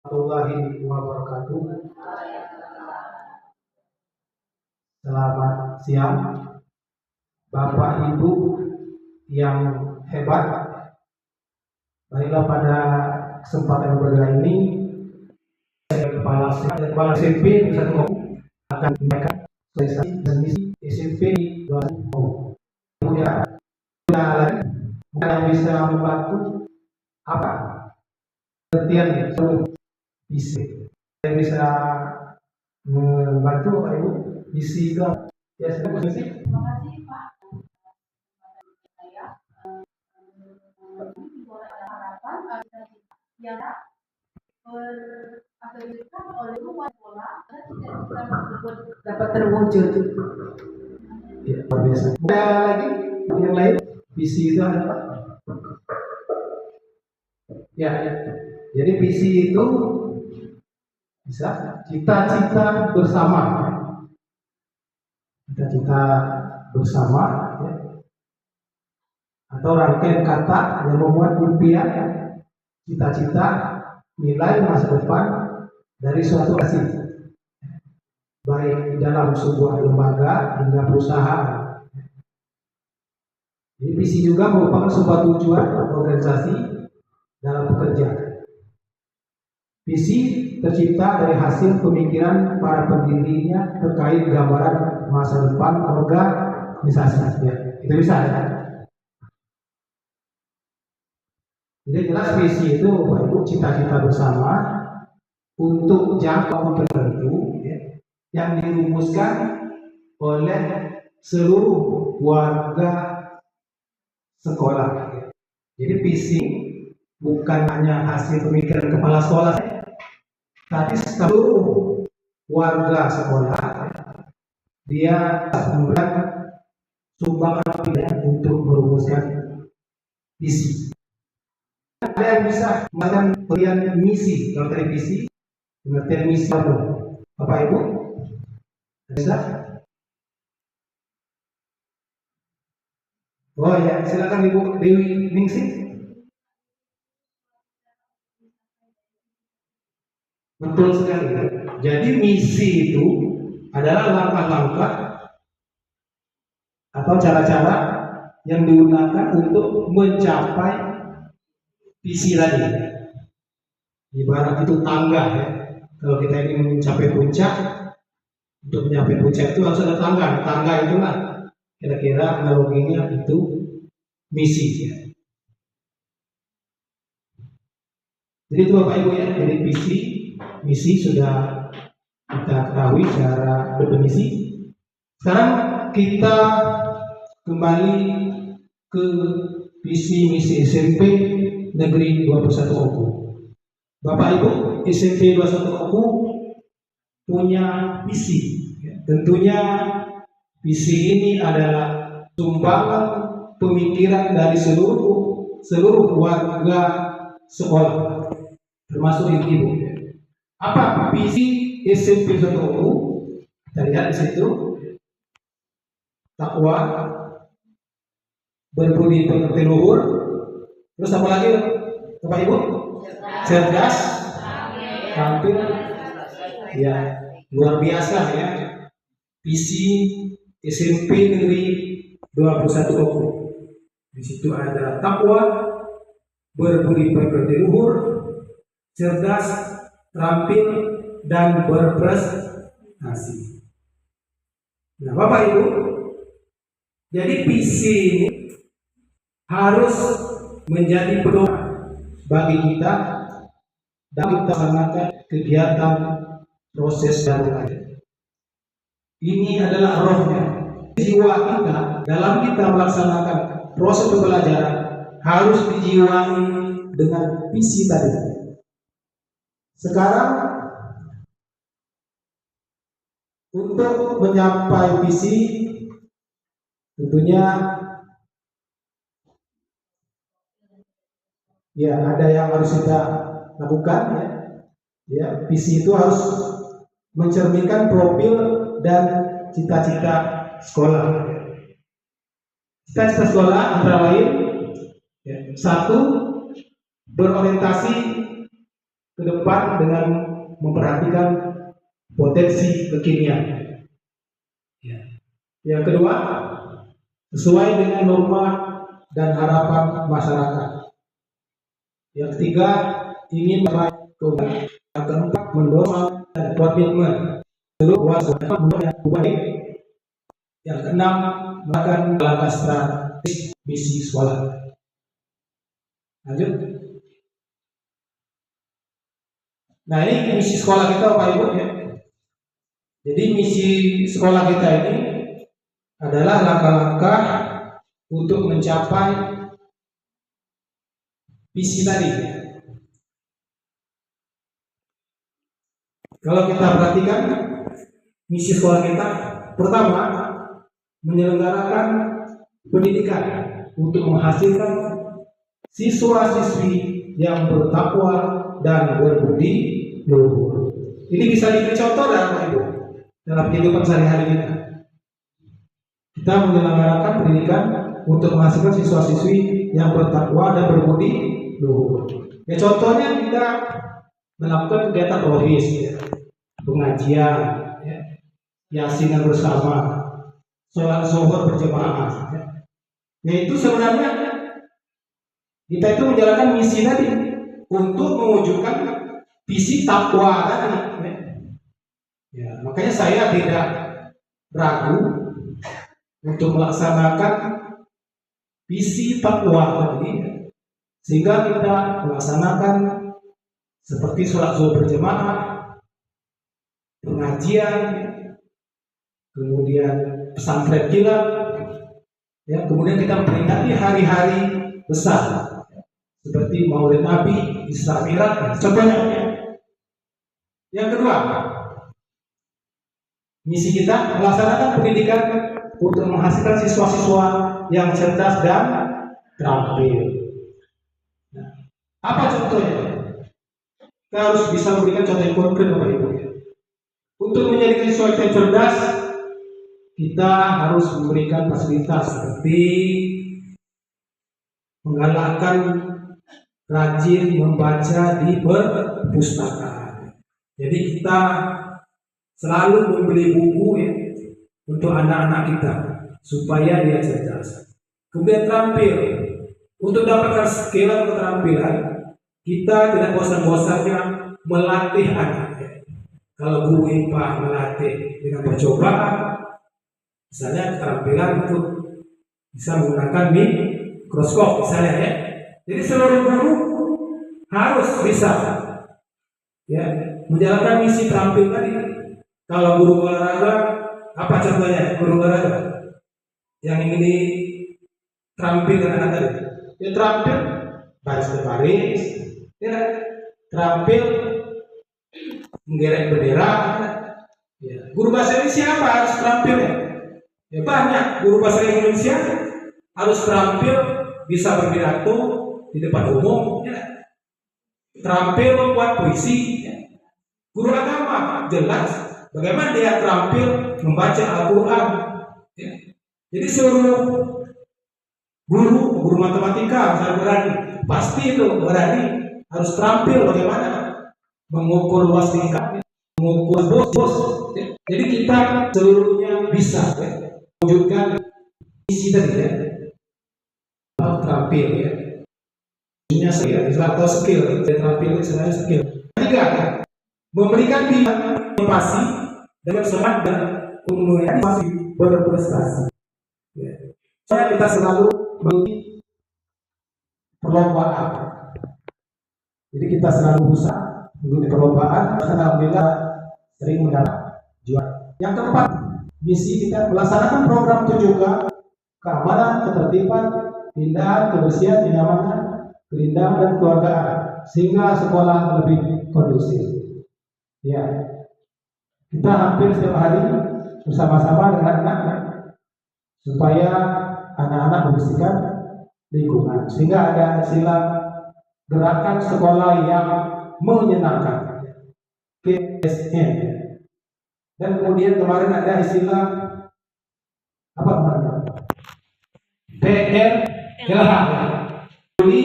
Warahmatullahi wabarakatuh. Selamat siang, Bapak Ibu yang hebat. Baiklah, pada kesempatan berbahagia ini, Kepala SMP Satu akan menyampaikan sosialisasi dan misi SMP 20. Kemudian yang bisa membantu apa? Pengertian visi yang bisa membantu Bapak Ibu visi itu ya. Terima kasih Pak. Saya ada harapan yang berasaskan oleh rumah bola dan cita-cita tersebut dapat terwujud. Ya, luar biasa. Ada lagi yang lain visi itu ada Pak? Ya, jadi visi itu bisa cita-cita bersama, cita-cita bersama, ya. Atau rangkaian kata yang memuat impian, cita-cita, nilai masa depan dari suatu organisasi, baik di dalam sebuah lembaga hingga perusahaan. Jadi visi juga merupakan sebuah tujuan organisasi dalam bekerja. Visi tercipta dari hasil pemikiran para pendirinya terkait gambaran masa depan organisasi. Ya, itu bisa ya. Jadi jelas visi itu Bapak Ibu cita-cita bersama untuk jangka waktu tertentu, ya, yang dirumuskan oleh seluruh warga sekolah. Ya. Jadi visi bukan hanya hasil pemikiran kepala sekolah, tapi seluruh warga sekolah, dia memberikan sumbangan untuk merumuskan visi. Ada yang bisa melakukan pengertian misi. Kalau tadi visi, pengertian misi apa? Bapak Ibu bisa? Oh ya, silakan Ibu Dewi Ningsih. Betul sekali. Jadi misi itu adalah langkah-langkah atau cara-cara yang digunakan untuk mencapai visi tadi. Ibarat itu tangga ya. Kalau kita ingin mencapai puncak, untuk mencapai puncak itu harus ada tangga. Tangga itulah kira-kira analoginya itu misi ya. Jadi itu Bapak Ibu ya, jadi visi, misi sudah kita ketahui secara definisi. Sekarang kita kembali ke visi misi SMP Negeri 21 Oku. Bapak Ibu, SMP 21 Oku punya visi. Tentunya visi ini adalah sumbangan pemikiran dari seluruh warga sekolah, termasuk ibu. Apa visi SMP 21 Oku? Kita lihat di situ. Takwa, berbudi pekerti luhur, terus apa lagi Bapak Ibu? Cerdas, tampil, ya luar biasa ya. Visi SMP Negeri 21 Oku. Di situ ada takwa, berbudi pekerti luhur, cerdas, terampil, dan berprestasi. Nah Bapak Ibu, jadi visi ini harus menjadi pedoman bagi kita dalam melaksanakan kegiatan proses belajar. Ini adalah rohnya, jiwa kita dalam kita melaksanakan proses pembelajaran harus dijiwai dengan visi tadi. Sekarang untuk mencapai visi tentunya ya ada yang harus kita lakukan ya. Ya, visi itu harus mencerminkan profil dan cita-cita sekolah. Cita-cita sekolah antara lain ya, satu, berorientasi ke depan dengan memperhatikan potensi kekinian. Ya. Yang kedua, sesuai dengan norma dan harapan masyarakat. Yang ketiga, ingin meraih keuntungan. Yang keempat, mendorong dan komitmen seluruh warga baik. Yang keenam, melakukan langkah strategis misi sekolah. Lanjut. Nah, ini misi sekolah kita, Bapak Ibu ya. Jadi misi sekolah kita ini adalah langkah-langkah untuk mencapai visi tadi. Kalau kita perhatikan misi sekolah kita, pertama, menyelenggarakan pendidikan untuk menghasilkan siswa-siswi yang bertakwa dan berbudi luhur. Ini bisa diberi contoh dalam kehidupan sehari-hari kita. Kita menyelenggarakan pendidikan untuk menghasilkan siswa-siswi yang bertakwa dan berbudi luhur. Ya, contohnya kita melakukan kegiatan rohis, ya, pengajian, ya, yasinan bersama, sholat zuhur berjamaah. Ya. Yaitu sebenarnya kita itu menjalankan misi tadi untuk mewujudkan visi takwa tadi. Ya. Ya, makanya saya tidak ragu untuk melaksanakan visi takwa tadi, ya. Sehingga kita melaksanakan seperti sholat zuhur berjamaah, pengajian, kemudian pesantren kilat, ya, kemudian kita memperingati hari-hari besar seperti Maulid Nabi, Isra Mi'raj, contohnya. Yang kedua, misi kita melaksanakan pendidikan untuk menghasilkan siswa-siswa yang cerdas dan terampil. Nah, apa contohnya? Kita harus bisa memberikan contoh yang konkret, Bapak Ibu. Untuk menjadi siswa yang cerdas, kita harus memberikan fasilitas seperti menggalakkan rajin membaca di perpustakaan. Jadi kita selalu membeli buku, ya, untuk anak-anak kita supaya dia cerdas. Kemudian terampil. Untuk dapatkan skill atau keterampilan, kita tidak bosan-bosannya melatih anak. Kalau guru IPA melatih dengan percobaan, misalnya keterampilan untuk bisa menggunakan mikroskop misalnya, ya. Jadi seluruh guru harus bisa, ya, menjalankan misi terampil tadi. Kalau guru olahraga, apa contohnya guru olahraga yang ingin diterampilkan anak tadi? Ya, terampil baris berbaris, ya, terampil menggerek bendera. Ya. Guru bahasa Indonesia apa harus terampil, ya? Ya, banyak guru bahasa Indonesia harus terampil bisa berpidato di depan umum, ya. Terampil membuat puisi, ya. Guru agama jelas bagaimana dia terampil membaca Al-Quran, ya. Jadi seluruh guru matematika misalnya berani, pasti itu berani harus terampil bagaimana mengukur luas tingkat, mengukur bos. Ya. Jadi kita seluruhnya bisa, ya, mewujudkan misi tadi, ya. Terampil, ya. Punya skill, atau skill, terampil itu sebenarnya skill. Ketiga, ya, memberikan inovasi dengan semangat dan kemudian masih berprestasi. Ya. Soalnya kita selalu mengikuti perlombaan. Jadi kita selalu berusaha mengikuti perlombaan, dan alhamdulillah sering mendapat juara. Yang keempat, misi kita melaksanakan program 7K, keamanan, ketertiban, keindahan, kebersihan, kenyamanan, keindahan dan keluargaan, sehingga sekolah lebih kondusif. Ya, kita hampir setiap hari bersama-sama dengan anak-anak supaya anak-anak membersihkan lingkungan, sehingga ada istilah gerakan sekolah yang menyenangkan, KSN. Dan kemudian kemarin ada istilah apa kemarin? PRLH, peduli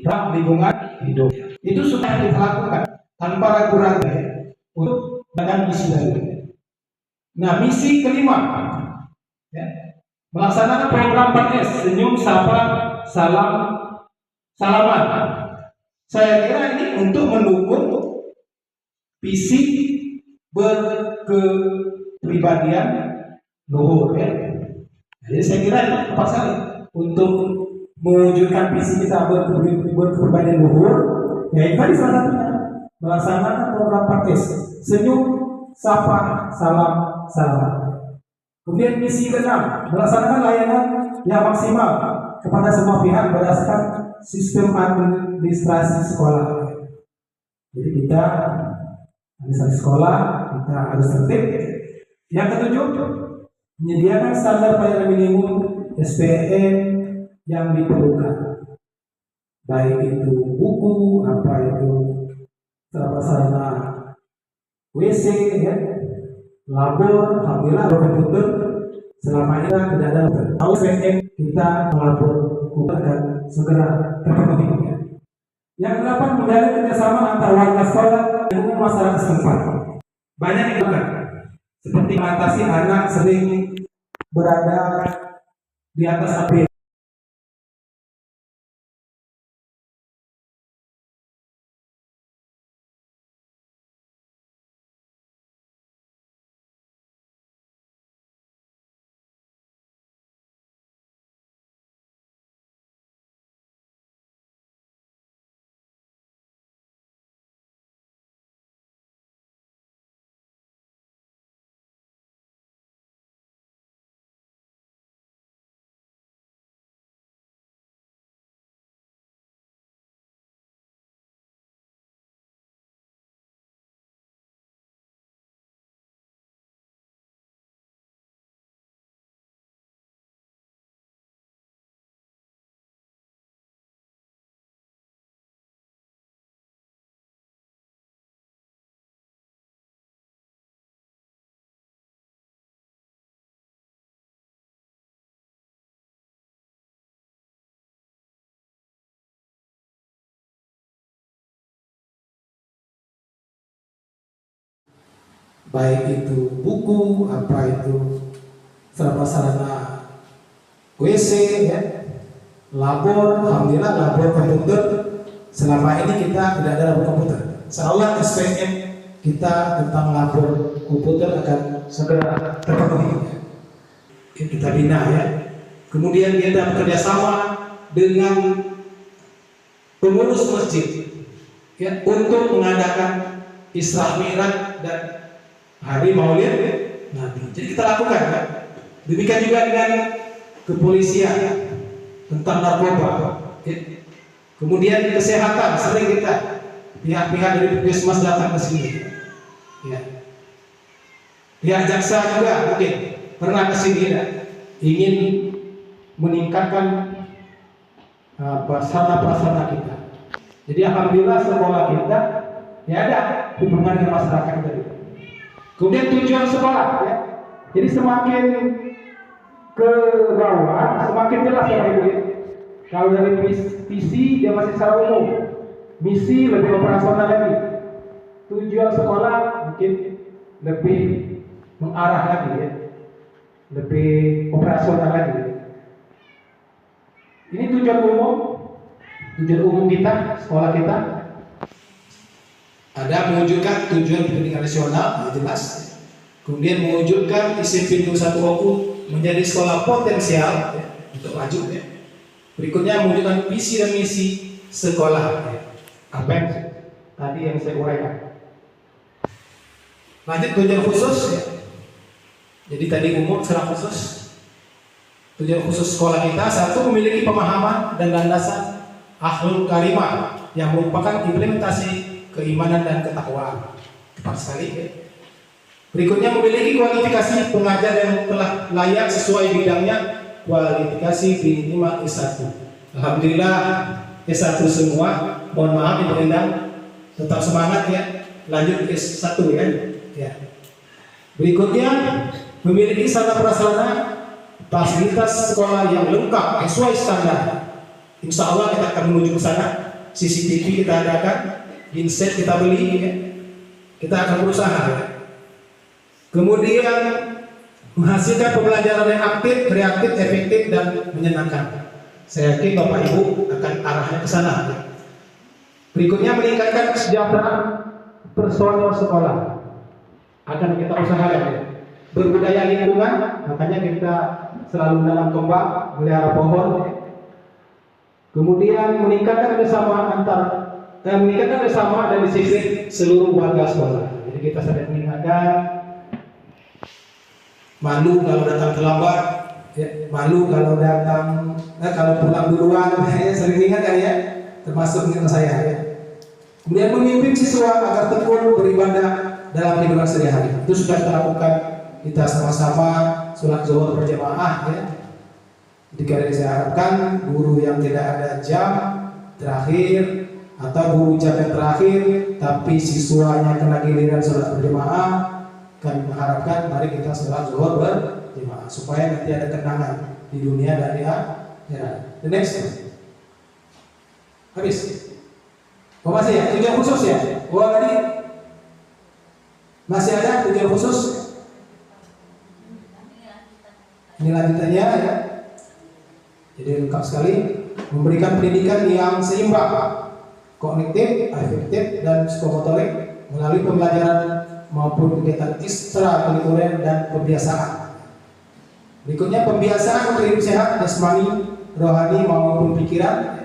lingkungan hidup. Itu sudah kita lakukan. tanpa ragu-ragu ya, untuk dengan misi dari. Nah, misi kelima ya, melaksanakan program 4S, senyum, sapa, salam, salaman. Saya kira ini untuk mendukung visi berkepribadian luhur ya. Jadi saya kira itu tepat sekali untuk mewujudkan visi kita berkepribadian luhur. Ya, itu tadi salah satunya melaksanakan program 4S, senyum, sapa, salam, salaman. Kemudian misi ke-6, melaksanakan layanan yang maksimal kepada semua pihak berdasarkan sistem administrasi sekolah. Jadi kita administrasi sekolah kita harus tertib. Yang ke-7, menyediakan standar pelayanan minimum SPM yang diperlukan, baik itu buku, apa itu sarana WC, ya, labor, alhamdulillah komputer selama ini tidak ada. Tahu SPM kita melapor akan segera terpenuhi. Yang ke-8, menjalin kerjasama antar warga sekolah dengan masyarakat setempat. Banyak yang dilakukan, seperti mengatasi anak sering berada di atas api. Baik itu buku, apa itu sarana WC, ya, labor, alhamdulillah labor komputer. Selama ini kita tidak ada labor komputer. Insyaallah SPM kita tentang labor komputer akan segera terpenuhi. Kita bina ya. Kemudian kita bekerja sama dengan pengurus masjid ya, untuk mengadakan Isra Mi'raj dan hari Maulid Nabi. Jadi kita lakukan kan. Demikian juga dengan kepolisian tentang narkoba. Kemudian kesehatan, sering kita pihak-pihak dari Puskesmas datang ke sini. Ya. Pihak jaksa juga mungkin pernah ke sini ya, ingin meningkatkan prasarana kita. Jadi alhamdulillah sekolah kita ya ada hubungan dengan masyarakat tadi. Kemudian tujuan sekolah ya. Jadi semakin ke bawah semakin jelas ya Ibu. Kalau dari visi dia masih secara umum, misi lebih operasional lagi. Tujuan sekolah mungkin lebih mengarah lagi ya, lebih operasional lagi. Ini tujuan umum kita, sekolah kita. Ada mewujudkan tujuan pendidikan nasional, jelas. Kemudian mewujudkan isi pintu satu oku menjadi sekolah potensial ya, untuk maju ya. Berikutnya mewujudkan visi dan misi sekolah ya. Apa yang tadi yang saya uraikan. Lanjut tujuan khusus ya. Jadi tadi umum, secara khusus. Tujuan khusus sekolah kita, satu, memiliki pemahaman dan landasan akhlak karimah yang merupakan implementasi keimanan dan ketakwaan. Tepat sekali ya. Berikutnya memiliki kualifikasi pengajar yang telah layak sesuai bidangnya, kualifikasi minimal S1. Alhamdulillah S1 semua. Mohon maaf yang berendang, tetap semangat ya. Lanjut S1 ya. Berikutnya memiliki sarana prasarana fasilitas sekolah yang lengkap sesuai standar. Insya Allah kita akan menuju ke sana. CCTV kita adakan, genset kita beli, ya. Kita akan berusaha, ya. Kemudian menghasilkan pembelajaran yang aktif, kreatif, efektif, dan menyenangkan. Saya yakin Bapak Ibu akan arahnya ke sana, ya. Berikutnya meningkatkan kesejahteraan personel sekolah. Akan kita usahakan, ya. Berbudaya lingkungan, makanya kita selalu dalam kembang melihara pohon, ya. Kemudian meningkatkan kesamaan meningkatkan kesamaan dan disiplin seluruh warga sekolah. Jadi kita sadar mengingatkan, malu kalau datang terlambat, ya, malu kalau kalau pulang duluan, ya, sering ingatkan, ya, termasuk dengan saya, ya. Kemudian memimpin siswa agar tekun beribadah dalam kehidupan sehari-hari. Itu sudah kita lakukan, kita sama-sama sholat zuhur berjamaah, ya. Jika saya harapkan guru yang tidak ada jam terakhir atau guru jam yang terakhir tapi siswanya kena giliran sholat berjamaah, kami mengharapkan mari kita sholat zuhur berjamaah supaya nanti ada kenangan di dunia dan di akhirat. The next, habis. Oh masih ya, tujuan khusus ya. Oh tadi masih ada tujuan khusus. Ini lanjutannya, ya. Jadi lengkap sekali, memberikan pendidikan yang seimbang, kognitif, afektif, dan psikomotorik melalui pembelajaran maupun kegiatan ekstrakurikuler dan pembiasaan. Berikutnya pembiasaan untuk hidup sehat, jasmani, rohani maupun pikiran.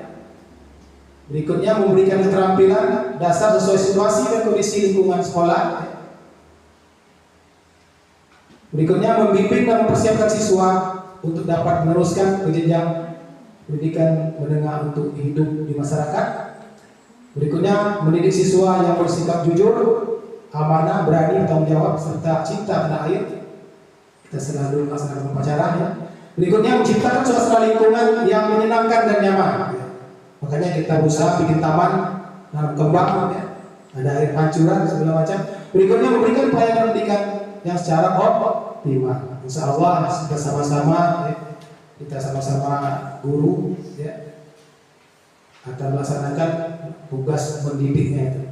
Berikutnya memberikan keterampilan dasar sesuai situasi dan kondisi lingkungan sekolah. Berikutnya membimbing dan mempersiapkan siswa untuk dapat meneruskan ke jenjang pendidikan menengah untuk hidup di masyarakat. Berikutnya mendidik siswa yang bersikap jujur, amanah, berani, bertanggung jawab, serta cinta tanah air. Kita selalu melaksanakan upacara, ya. Berikutnya menciptakan suasana lingkungan yang menyenangkan dan nyaman, ya. Makanya kita berusaha bikin taman dalam kembang, ya. Ada air pancuran segala macam. Berikutnya memberikan pelayanan pendidikan yang secara optimal. Insya Allah kita sama-sama, ya, kita sama-sama guru, ya, akan melaksanakan tugas mendidiknya itu.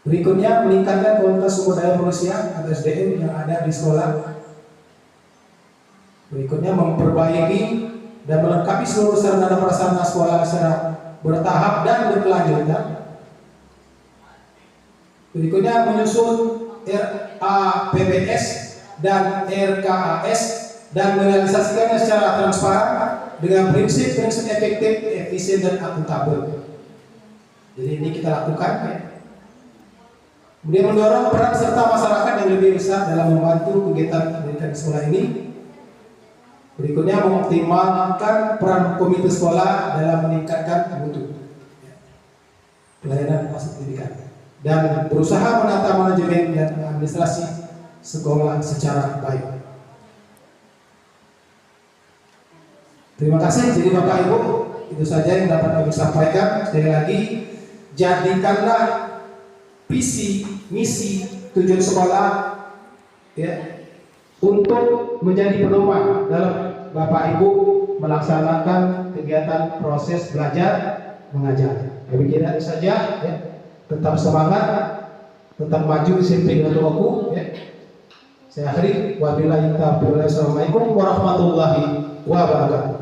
Berikutnya meningkatkan kualitas sumber daya manusia atau SDM yang ada di sekolah. Berikutnya memperbaiki dan melengkapi seluruh sarana dan prasarana sekolah secara bertahap dan berkelanjutan. Berikutnya menyusun RAPBS dan RKAS dan merealisasikannya secara transparan dengan prinsip-prinsip efektif, efisien, dan akuntabel. Jadi ini kita lakukan, ya. Kemudian mendorong peran serta masyarakat yang lebih besar dalam membantu kegiatan pendidikan di sekolah ini. Berikutnya mengoptimalkan peran komite sekolah dalam meningkatkan mutu, ya, pelayanan fasilitas pendidikan, dan berusaha menata manajemen dan administrasi sekolah secara baik. Terima kasih. Jadi Bapak Ibu, itu saja yang dapat kami sampaikan. Sekali lagi, jadikanlah visi, misi, tujuan sekolah, ya, untuk menjadi pedoman dalam Bapak Ibu melaksanakan kegiatan proses belajar mengajar. Kami kira itu saja, ya. Tetap semangat, tetap maju disiplin dengan doaku, ya. Saya akhiri, wabillahi taufiq. Wassalamualaikum warahmatullahi wabarakatuh.